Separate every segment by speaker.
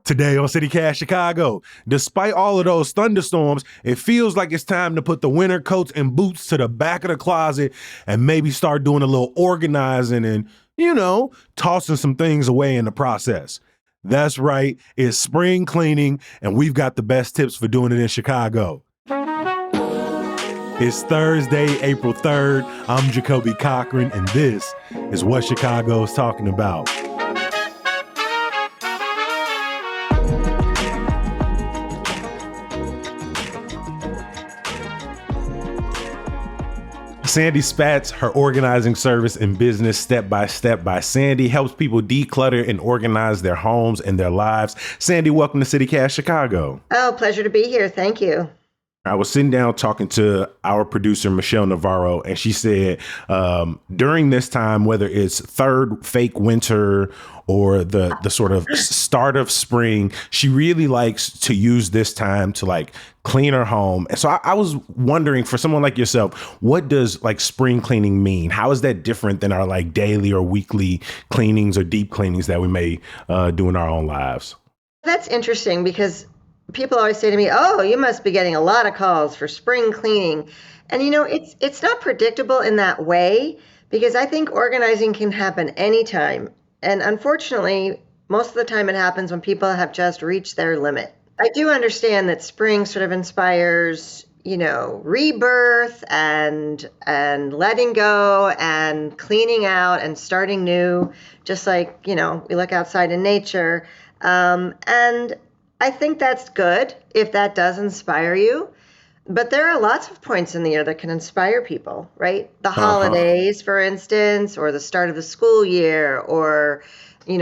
Speaker 1: Today on CityCast Chicago, despite all of those thunderstorms, it feels like it's time to put the winter coats and boots to the back of the closet and maybe start doing a little organizing and, tossing some things away in the process. That's right, it's spring cleaning, and we've got the best tips for doing it in Chicago. It's Thursday, April 3rd. I'm Jacoby Cochran, and this is what Chicago is talking about. Sandy Spatz, her organizing service and business Step by Step by Sandy, helps people declutter and organize their homes and their lives. Sandy, welcome to CityCast Chicago.
Speaker 2: Oh, pleasure to be here. Thank you.
Speaker 1: I was sitting down talking to our producer, Michelle Navarro, and she said during this time, whether it's third fake winter or the sort of start of spring, she really likes to use this time to clean her home. And so I was wondering, for someone like yourself, what does spring cleaning mean? How is that different than our daily or weekly cleanings or deep cleanings that we may do in our own lives?
Speaker 2: That's interesting because people always say to me, oh, you must be getting a lot of calls for spring cleaning. And, it's not predictable in that way because I think organizing can happen anytime. And unfortunately, most of the time it happens when people have just reached their limit. I do understand that spring sort of inspires, rebirth and letting go and cleaning out and starting new, just like, we look outside in nature. And I think that's good if that does inspire you. But there are lots of points in the year that can inspire people, right? The holidays, for instance, or the start of the school year, or,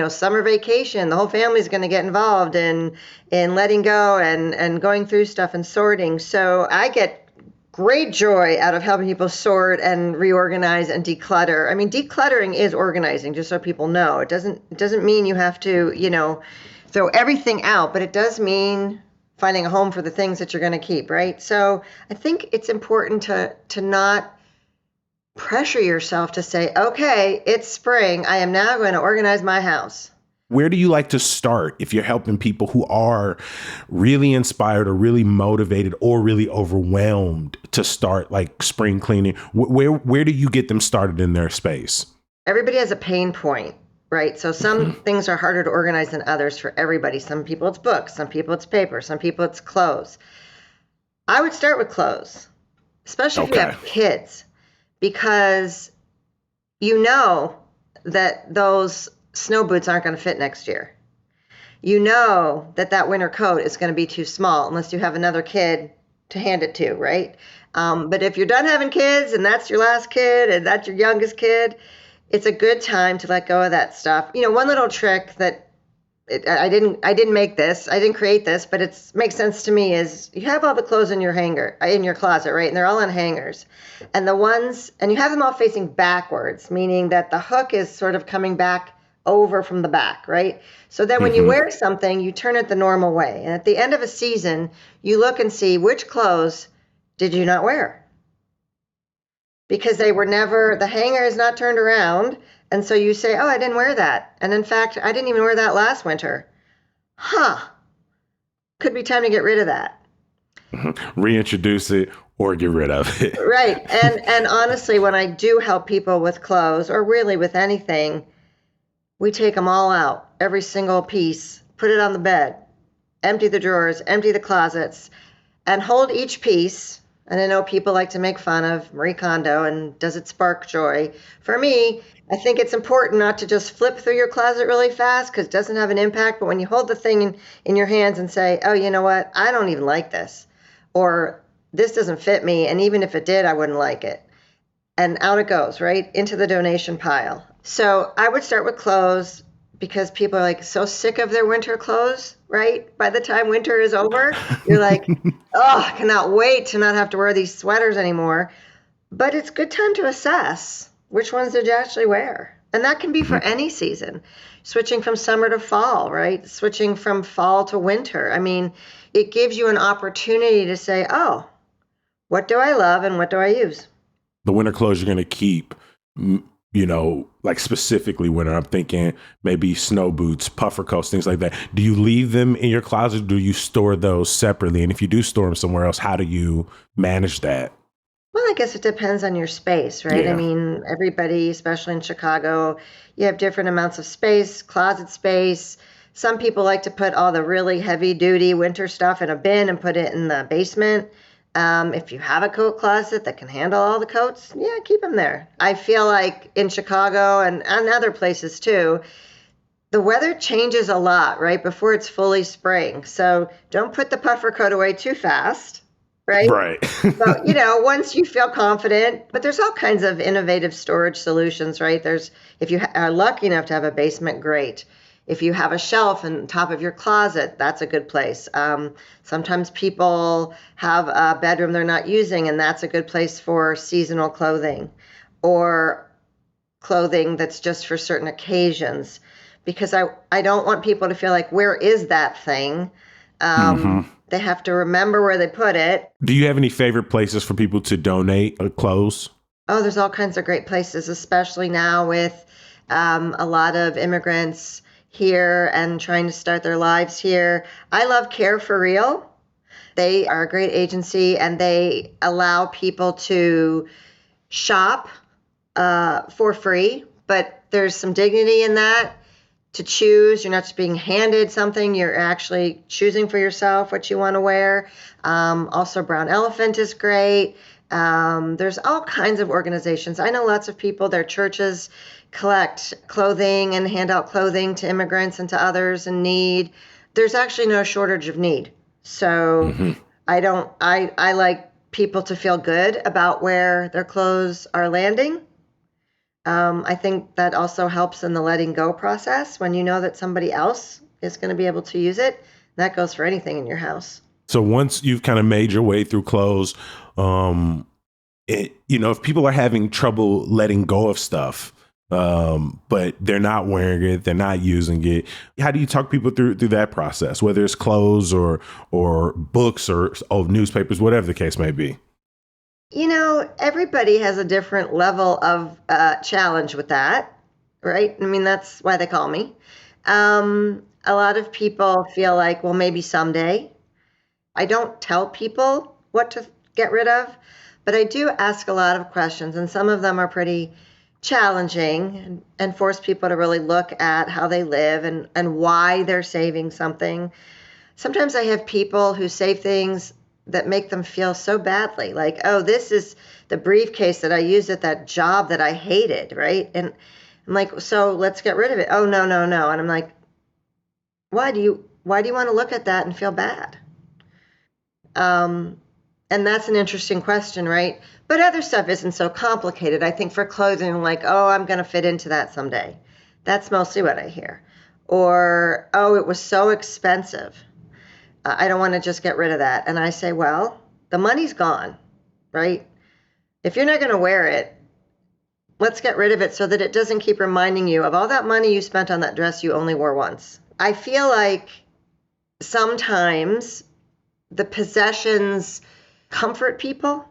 Speaker 2: summer vacation. The whole family's going to get involved in letting go and going through stuff and sorting. So I get great joy out of helping people sort and reorganize and declutter. I mean, decluttering is organizing, just so people know. It doesn't mean you have to, throw everything out, but it does mean finding a home for the things that you're going to keep, right? So I think it's important to not pressure yourself to say, okay, it's spring. I am now going to organize my house.
Speaker 1: Where do you like to start if you're helping people who are really inspired or really motivated or really overwhelmed to start spring cleaning? Where do you get them started in their space?
Speaker 2: Everybody has a pain point. Right. So some things are harder to organize than others for everybody. Some people it's books, some people it's paper, some people it's clothes. I would start with clothes, especially if you have kids, because you know that those snow boots aren't going to fit next year. You know that winter coat is going to be too small unless you have another kid to hand it to. Right. But if you're done having kids and that's your last kid and that's your youngest kid, it's a good time to let go of that stuff. One little trick that I didn't make this, I didn't create this, but it makes sense to me is you have all the clothes in your closet, right? And they're all on hangers. And you have them all facing backwards, meaning that the hook is sort of coming back over from the back, right? So then when you wear something, you turn it the normal way. And at the end of a season, you look and see which clothes did you not wear? Because the hanger is not turned around. And so you say, oh, I didn't wear that. And in fact, I didn't even wear that last winter. Could be time to get rid of that.
Speaker 1: Reintroduce it or get rid of it.
Speaker 2: Right. And honestly, when I do help people with clothes or really with anything, we take them all out, every single piece, put it on the bed, empty the drawers, empty the closets, and hold each piece. And I know people like to make fun of Marie Kondo and does it spark joy? For me, I think it's important not to just flip through your closet really fast because it doesn't have an impact. But when you hold the thing in your hands and say, oh, you know what? I don't even like this. Or this doesn't fit me. And even if it did, I wouldn't like it. And out it goes, right? Into the donation pile. So I would start with clothes because people are so sick of their winter clothes, right? By the time winter is over, you're like, oh, I cannot wait to not have to wear these sweaters anymore. But it's a good time to assess which ones did you actually wear. And that can be for any season, switching from summer to fall, right? Switching from fall to winter. I mean, it gives you an opportunity to say, oh, what do I love and what do I use?
Speaker 1: The winter clothes you're going to keep like specifically when I'm thinking maybe snow boots, puffer coats, things like that. Do you leave them in your closet? Or do you store those separately? And if you do store them somewhere else, how do you manage that?
Speaker 2: Well, I guess it depends on your space, right? I
Speaker 1: Yeah.
Speaker 2: mean, everybody, especially in Chicago, you have different amounts of space, closet space. Some people like to put all the really heavy duty winter stuff in a bin and put it in the basement. If you have a coat closet that can handle all the coats, yeah, keep them there. I feel like in Chicago and other places too, the weather changes a lot right before it's fully spring. So don't put the puffer coat away too fast, right?
Speaker 1: Right.
Speaker 2: So, once you feel confident, but there's all kinds of innovative storage solutions, right? If you are lucky enough to have a basement, great. If you have a shelf on top of your closet, that's a good place. Sometimes people have a bedroom they're not using, and that's a good place for seasonal clothing or clothing that's just for certain occasions. Because I don't want people to feel like, where is that thing?
Speaker 1: Hmm.
Speaker 2: They have to remember where they put it.
Speaker 1: Do you have any favorite places for people to donate clothes?
Speaker 2: Oh, there's all kinds of great places, especially now with a lot of immigrants here and trying to start their lives here. I love Care for Real. They are a great agency and they allow people to shop for free, but there's some dignity in that to choose. You're not just being handed something, you're actually choosing for yourself what you want to wear. Also, Brown Elephant is great. There's all kinds of organizations. I know lots of people, their churches collect clothing and hand out clothing to immigrants and to others in need. There's actually no shortage of need. So
Speaker 1: Hmm.
Speaker 2: I like people to feel good about where their clothes are landing. I think that also helps in the letting go process when you know that somebody else is going to be able to use it. That goes for anything in your house.
Speaker 1: So once you've kind of made your way through clothes, if people are having trouble letting go of stuff, but they're not wearing it, they're not using it, how do you talk people through that process, whether it's clothes or books or old newspapers, whatever the case may be?
Speaker 2: Everybody has a different level of challenge with that, right? I mean, that's why they call me. A lot of people feel like, well, maybe someday. I don't tell people what to get rid of, but I do ask a lot of questions, and some of them are pretty challenging and force people to really look at how they live and why they're saving something. Sometimes I have people who save things that make them feel so badly, like, oh, this is the briefcase that I used at that job that I hated, right? And I'm like, so let's get rid of it. Oh, no, no, no. And I'm like, why do you want to look at that and feel bad? Um, and that's an interesting question, right? But other stuff isn't so complicated. I think for clothing, like, oh, I'm going to fit into that someday. That's mostly what I hear. Or, oh, it was so expensive. I don't want to just get rid of that. And I say, well, the money's gone, right? If you're not going to wear it, let's get rid of it so that it doesn't keep reminding you of all that money you spent on that dress you only wore once. I feel like sometimes the possessions comfort people.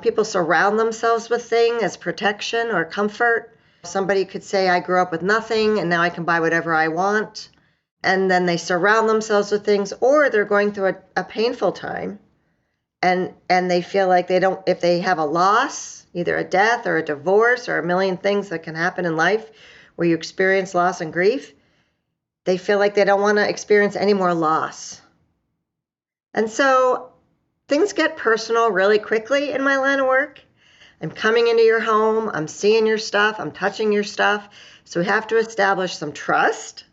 Speaker 2: People surround themselves with things as protection or comfort. Somebody could say, I grew up with nothing and now I can buy whatever I want. And then they surround themselves with things, or they're going through a painful time and they feel like they don't, if they have a loss, either a death or a divorce or a million things that can happen in life where you experience loss and grief, they feel like they don't want to experience any more loss. And so things get personal really quickly in my line of work. I'm coming into your home, I'm seeing your stuff, I'm touching your stuff. So we have to establish some trust,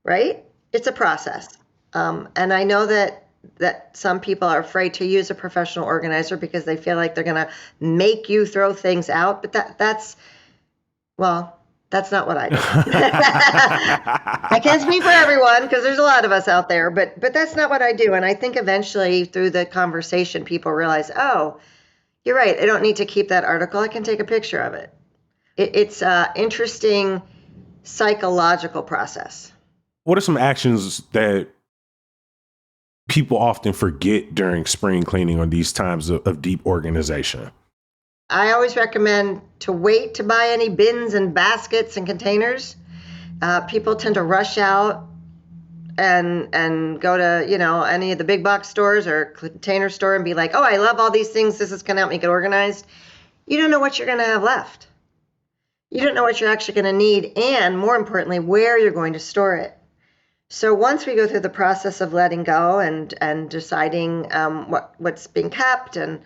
Speaker 2: right? It's a process. And I know that some people are afraid to use a professional organizer because they feel like they're going to make you throw things out. But that's not what I do. I can't speak for everyone because there's a lot of us out there, but that's not what I do. And I think eventually through the conversation, people realize, oh, you're right. I don't need to keep that article. I can take a picture of it. It's an interesting psychological process.
Speaker 1: What are some actions that people often forget during spring cleaning or these times of deep organization?
Speaker 2: I always recommend to wait to buy any bins and baskets and containers. People tend to rush out and go to, any of the big box stores or container store and be like, oh, I love all these things. This is going to help me get organized. You don't know what you're going to have left. You don't know what you're actually going to need, and more importantly, where you're going to store it. So once we go through the process of letting go and deciding what's being kept, and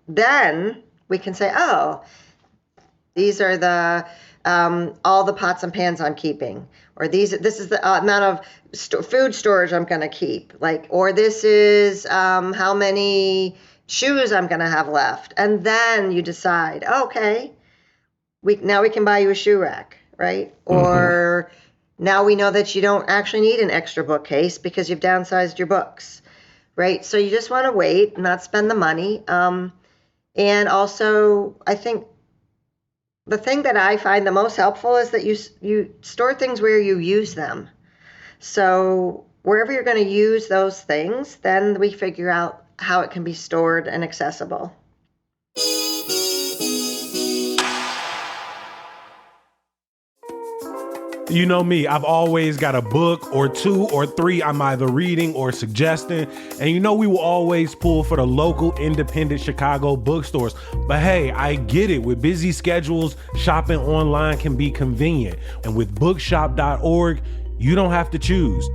Speaker 2: then we can say, oh, these are the all the pots and pans I'm keeping, or this is the amount of food storage I'm going to keep, or this is how many shoes I'm going to have left, and then you decide, okay, now we can buy you a shoe rack, right? Or now we know that you don't actually need an extra bookcase because you've downsized your books, right? So you just want to wait, not spend the money. And also, I think the thing that I find the most helpful is that you store things where you use them. So wherever you're going to use those things, then we figure out how it can be stored and accessible.
Speaker 1: You know me, I've always got a book or two or three I'm either reading or suggesting. And we will always pull for the local independent Chicago bookstores. But hey, I get it. With busy schedules, shopping online can be convenient. And with bookshop.org, you don't have to choose.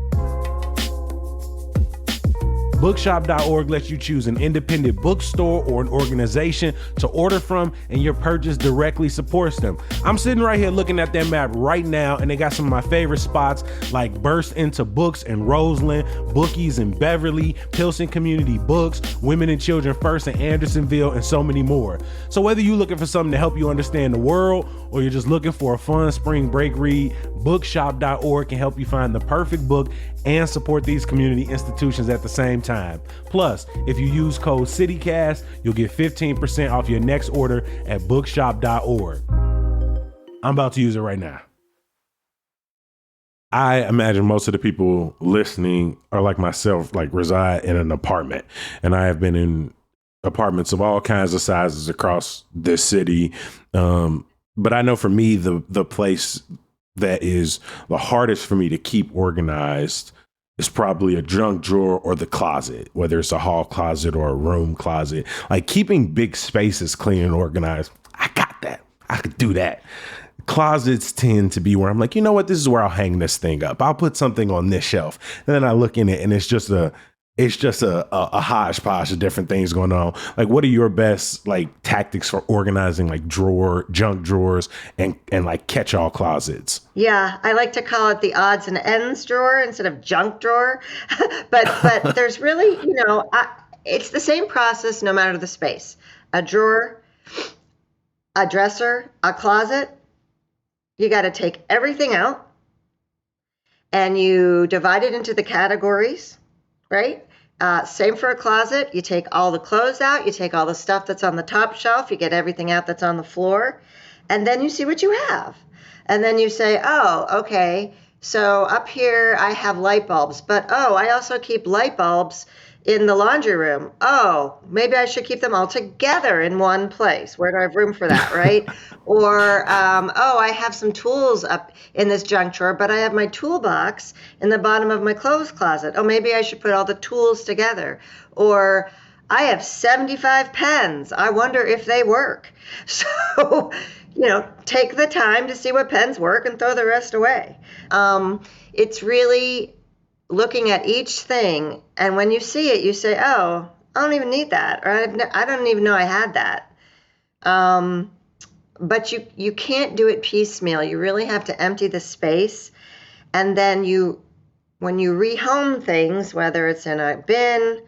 Speaker 1: Bookshop.org lets you choose an independent bookstore or an organization to order from, and your purchase directly supports them. I'm sitting right here looking at their map right now, and they got some of my favorite spots like Burst Into Books in Roseland, Bookies in Beverly, Pilsen Community Books, Women and Children First in Andersonville, and so many more. So whether you're looking for something to help you understand the world, or you're just looking for a fun spring break read, bookshop.org can help you find the perfect book and support these community institutions at the same time. Plus, if you use code CityCast, you'll get 15% off your next order at bookshop.org. I'm about to use it right now. I imagine most of the people listening are like myself, reside in an apartment. And I have been in apartments of all kinds of sizes across this city. But I know for me, the place that is the hardest for me to keep organized is probably a junk drawer or the closet, whether it's a hall closet or a room closet. Keeping big spaces clean and organized, I got that. I could do that. Closets tend to be where I'm like, you know what, this is where I'll hang this thing up. I'll put something on this shelf. And then I look in it and it's just a hodgepodge of different things going on. What are your best tactics for organizing junk drawers and catch-all closets?
Speaker 2: Yeah, I like to call it the odds and ends drawer instead of junk drawer. but there's really, it's the same process no matter the space. A drawer, a dresser, a closet. You got to take everything out and you divide it into the categories. Right? Same for a closet. You take all the clothes out. You take all the stuff that's on the top shelf. You get everything out that's on the floor. And then you see what you have. And then you say, oh, okay, so up here I have light bulbs. But, I also keep light bulbs in the laundry room. Oh, maybe I should keep them all together in one place. Where do I have room for that, right? Or, I have some tools up in this junk drawer, but I have my toolbox in the bottom of my clothes closet. Oh, maybe I should put all the tools together. Or I have 75 pens. I wonder if they work. So, take the time to see what pens work and throw the rest away. It's really looking at each thing, and when you see it, you say, oh, I don't even need that, or I don't even know I had that. But you can't do it piecemeal. You really have to empty the space, and then when you rehome things, whether it's in a bin,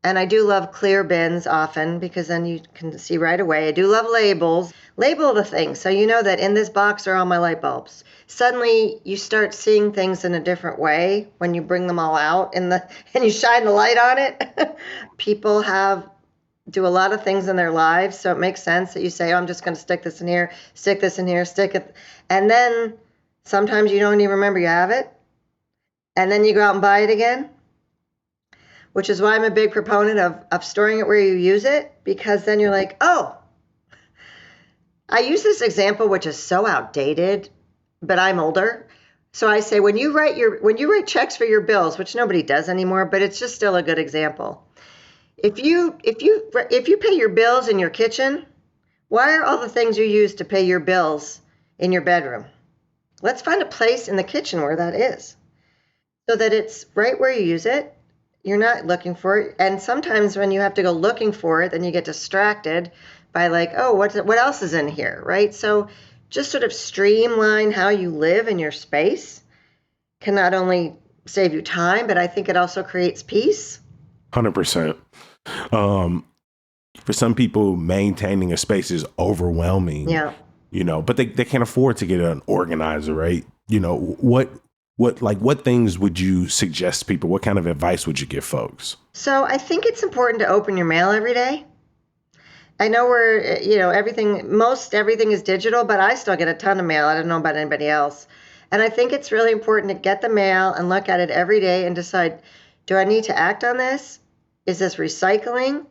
Speaker 2: and I do love clear bins often because then you can see right away. I do love labels. Label the things so you know that in this box are all my light bulbs. Suddenly you start seeing things in a different way when you bring them all out and you shine the light on it. People do a lot of things in their lives, so it makes sense that you say, oh, I'm just going to stick this in here, stick this in here, stick it. And then sometimes you don't even remember you have it. And then you go out and buy it again, which is why I'm a big proponent of storing it where you use it, because then you're like, oh, I use this example, which is so outdated, but I'm older. So I say when you write checks for your bills, which nobody does anymore, but it's just still a good example. If you pay your bills in your kitchen, why are all the things you use to pay your bills in your bedroom? Let's find a place in the kitchen where that is so that it's right where you use it. You're not looking for it. And sometimes when you have to go looking for it, then you get distracted by like, oh, what else is in here, right? So just sort of streamline how you live in your space can not only save you time, but I think it also creates peace.
Speaker 1: 100%. Um, for some people, maintaining a space is overwhelming,
Speaker 2: Yeah.
Speaker 1: but they can't afford to get an organizer, right? What things would you suggest people? What kind of advice would you give folks?
Speaker 2: So I think it's important to open your mail every day. I know most everything is digital, but I still get a ton of mail. I don't know about anybody else. And I think it's really important to get the mail and look at it every day and decide, do I need to act on this? Is this recycling?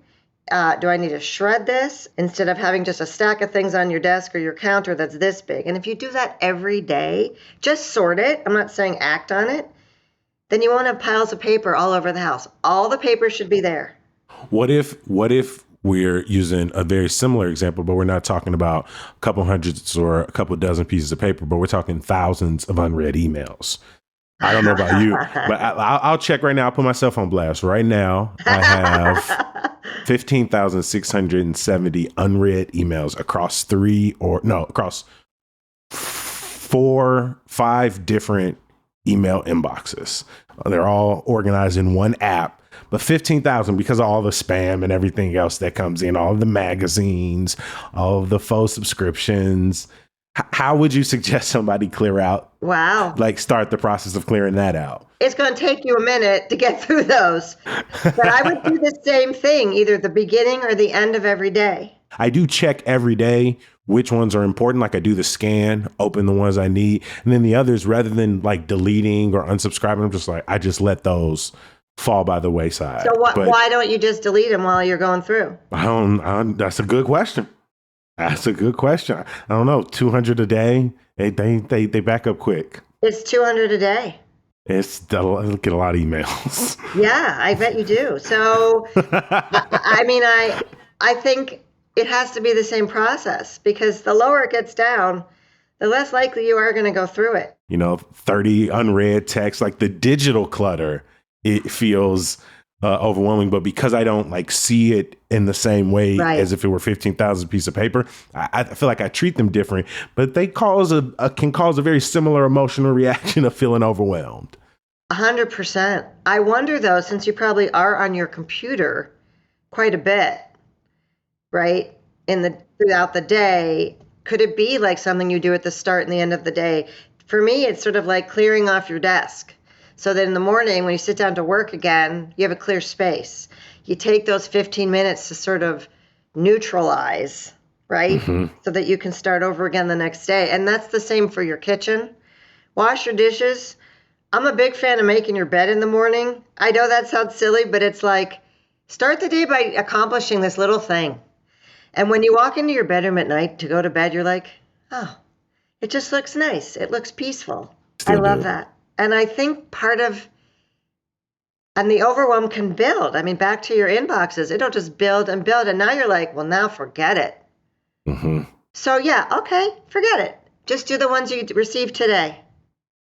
Speaker 2: Do I need to shred this instead of having just a stack of things on your desk or your counter that's this big? And if you do that every day, just sort it. I'm not saying act on it. Then you won't have piles of paper all over the house. All the paper should be there.
Speaker 1: What if we're using a very similar example, but we're not talking about a couple hundreds or a couple dozen pieces of paper, but we're talking thousands of unread emails. I don't know about you, but I'll check right now. I'll put myself on blast right now. I have 15,670 unread emails across across 5 different email inboxes. They're all organized in one app, but 15,000 because of all the spam and everything else that comes in, all of the magazines, all of the faux subscriptions. How would you suggest somebody clear out,
Speaker 2: Wow.
Speaker 1: like start the process of clearing that out?
Speaker 2: It's going to take you a minute to get through those. But I would do the same thing, either the beginning or the end of every day.
Speaker 1: I do check every day which ones are important. Like I do the scan, open the ones I need. And then the others, rather than like deleting or unsubscribing, I'm just like, I just let those fall by the wayside.
Speaker 2: So
Speaker 1: But
Speaker 2: why don't you just delete them while you're going through?
Speaker 1: that's a good question. That's a good question. I don't know. 200 a day. They back up quick.
Speaker 2: It's 200 a day.
Speaker 1: I get a lot of emails.
Speaker 2: Yeah, I bet you do. So, I mean, I think it has to be the same process because the lower it gets down, the less likely you are going to go through it.
Speaker 1: 30 unread texts, like the digital clutter, it feels overwhelming. But because I don't like see it in the same way
Speaker 2: Right.
Speaker 1: as if it were 15,000 pieces of paper, I feel like I treat them different. But they can cause a very similar emotional reaction of feeling overwhelmed.
Speaker 2: 100%. I wonder though, since you probably are on your computer quite a bit, right? Throughout the day, could it be like something you do at the start and the end of the day? For me, it's sort of like clearing off your desk. So that in the morning when you sit down to work again, you have a clear space. You take those 15 minutes to sort of neutralize, right? So that you can start over again the next day. And that's the same for your kitchen. Wash your dishes. I'm a big fan of making your bed in the morning. I know that sounds silly, but it's like start the day by accomplishing this little thing. And when you walk into your bedroom at night to go to bed, you're like, oh, it just looks nice. It looks peaceful. I
Speaker 1: Still
Speaker 2: love
Speaker 1: do.
Speaker 2: that. And I think and the overwhelm can build. I mean, back to your inboxes, it'll just build and build. And now you're like, well, now forget it.
Speaker 1: hmm
Speaker 2: So yeah, okay, forget it. Just do the ones you received today.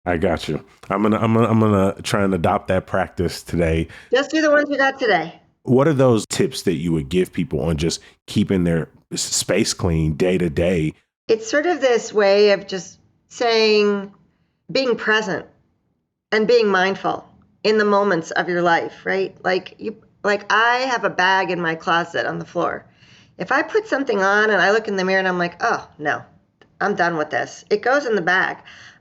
Speaker 1: I got you. I'm gonna try and adopt that practice today.
Speaker 2: Just do the ones you got today.
Speaker 1: What are those tips that you would give people on just keeping their space clean day to day?
Speaker 2: It's sort of this way of just saying, being present and being mindful in the moments of your life, right? Like I have a bag in my closet on the floor. If I put something on and I look in the mirror and I'm like, oh no, I'm done with this. It goes in the bag.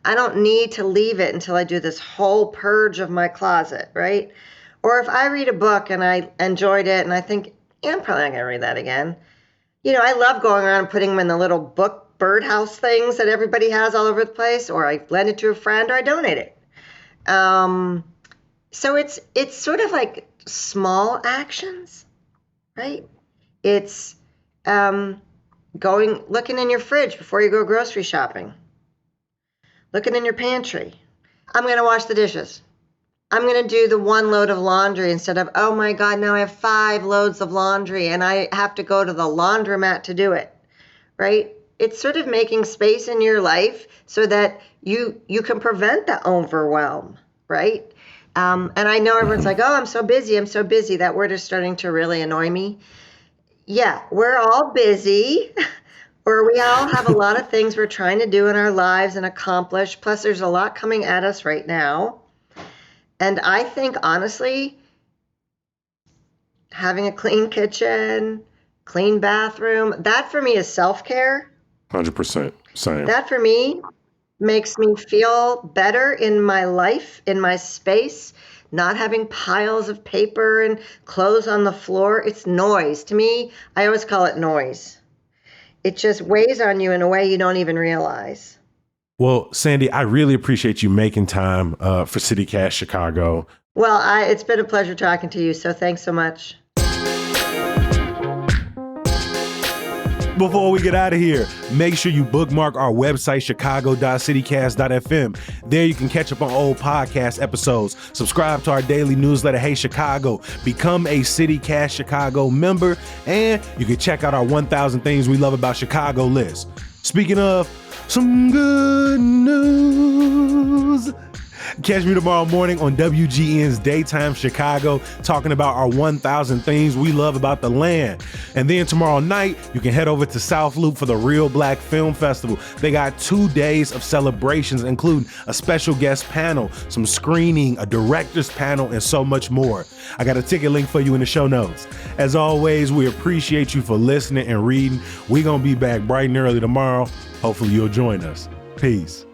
Speaker 2: I don't need to leave it until I do this whole purge of my closet, right? Or if I read a book and I enjoyed it and I think, yeah, I'm probably not going to read that again. I love going around and putting them in the little book birdhouse things that everybody has all over the place, or I lend it to a friend or I donate it. So it's sort of like small actions, right? It's looking in your fridge before you go grocery shopping, looking in your pantry. I'm going to wash the dishes. I'm going to do the one load of laundry instead of, oh my God, now I have 5 loads of laundry and I have to go to the laundromat to do it, right? It's sort of making space in your life so that you can prevent the overwhelm, right? And I know everyone's like, oh, I'm so busy. That word is starting to really annoy me. Yeah, we're all busy, or we all have a lot of things we're trying to do in our lives and accomplish. Plus, there's a lot coming at us right now. And I think, honestly, having a clean kitchen, clean bathroom, that for me is self-care.
Speaker 1: 100%. Same.
Speaker 2: That for me makes me feel better in my life, in my space, not having piles of paper and clothes on the floor. It's noise. To me, I always call it noise. It just weighs on you in a way you don't even realize.
Speaker 1: Well, Sandy, I really appreciate you making time for CityCast Chicago.
Speaker 2: Well, it's been a pleasure talking to you, so thanks so much.
Speaker 1: Before we get out of here, make sure you bookmark our website, chicago.citycast.fm. There you can catch up on old podcast episodes, subscribe to our daily newsletter, Hey Chicago, become a CityCast Chicago member, and you can check out our 1,000 Things We Love About Chicago list. Speaking of some good news, catch me tomorrow morning on WGN's Daytime Chicago talking about our 1,000 things we love about the land. And then tomorrow night, you can head over to South Loop for the Real Black Film Festival. They got 2 days of celebrations, including a special guest panel, some screening, a director's panel, and so much more. I got a ticket link for you in the show notes. As always, we appreciate you for listening and reading. We're going to be back bright and early tomorrow. Hopefully you'll join us. Peace.